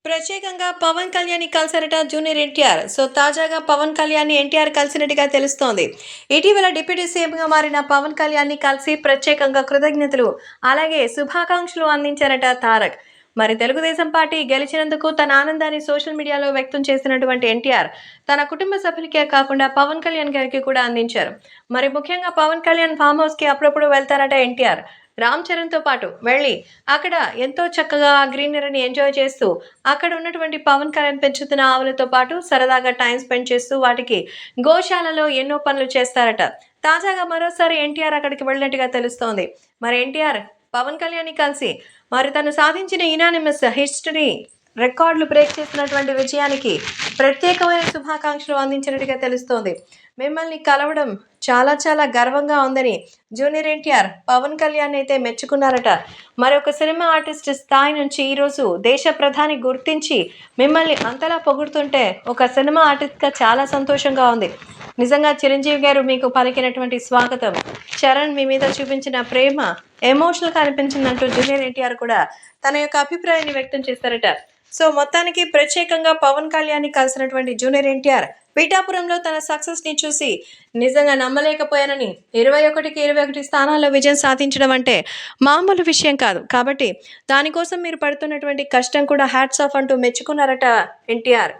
ప్రత్యేకంగా పవన్ కళ్యాణ్‌ని కలిసారట జూనియర్ ఎన్టీఆర్. తాజాగా పవన్ కళ్యాణ్‌ని ఎన్టీఆర్ కలిసినట్టుగా తెలుస్తోంది. ఇటీవల డిప్యూటీ సీఎంగా మారిన పవన్ కళ్యాణ్‌ని కలిసి ప్రత్యేకంగా కృతజ్ఞతలు, అలాగే శుభాకాంక్షలు అందించారట తారక్. మరి తెలుగుదేశం పార్టీ గెలిచినందుకు తన ఆనందాన్ని సోషల్ మీడియాలో వ్యక్తం చేసినటువంటి ఎన్టీఆర్ తన కుటుంబ సభ్యులకే కాకుండా పవన్ కళ్యాణ్ గారికి కూడా అందించారు. మరి ముఖ్యంగా పవన్ కళ్యాణ్ ఫామ్ హౌస్‌కి అప్పుడప్పుడు వెళ్తారట ఎన్టీఆర్. రామ్ చరణ్‌తో పాటు వెళ్ళి అక్కడ ఎంతో చక్కగా ఆ గ్రీనరీని ఎంజాయ్ చేస్తూ అక్కడ ఉన్నటువంటి పవన్ కళ్యాణ్ పెంచుతున్న ఆవులతో పాటు సరదాగా టైం స్పెండ్ చేస్తూ వాటికి గోశాలలో ఎన్నో పనులు చేస్తారట. తాజాగా మరోసారి ఎన్టీఆర్ అక్కడికి వెళ్ళినట్టుగా తెలుస్తోంది. మరి ఎన్టీఆర్ పవన్ కళ్యాణ్‌ని కలిసి మరి తను సాధించిన యునానిమస్ హిస్టరీ రికార్డులు బ్రేక్ చేసినటువంటి విజయానికి ప్రత్యేకమైన శుభాకాంక్షలు అందించినట్టుగా తెలుస్తోంది. మిమ్మల్ని కలవడం చాలా చాలా గర్వంగా ఉందని జూనియర్ ఎన్టీఆర్ పవన్ కళ్యాణ్ అయితే మెచ్చుకున్నారట. మరొక సినిమా ఆర్టిస్ట్ స్థాయి నుంచి ఈరోజు దేశ ప్రధాని గుర్తించి మిమ్మల్ని అంతలా పొగుడుతుంటే ఒక సినిమా ఆర్టిస్ట్‌గా చాలా సంతోషంగా ఉంది. నిజంగా చిరంజీవి గారు మీకు పలికినటువంటి స్వాగతం, చరణ్ మీ మీద చూపించిన ప్రేమ ఎమోషనల్‌గా అనిపించిందంటూ జూనియర్ ఎన్టీఆర్ కూడా తన యొక్క అభిప్రాయాన్ని వ్యక్తం చేశారట. మొత్తానికి ప్రత్యేకంగా పవన్ కళ్యాణ్‌ని కలిసినటువంటి జూనియర్ ఎన్టీఆర్ పిఠాపురంలో తన సక్సెస్‌ని చూసి నిజంగా నమ్మలేకపోయానని, 21కి 21 స్థానాల్లో విజయం సాధించడం అంటే మామూలు విషయం కాదు. కాబట్టి దానికోసం మీరు పడుతున్నటువంటి కష్టం కూడా హ్యాట్స్ ఆఫ్ అంటూ మెచ్చుకున్నారట ఎన్టీఆర్.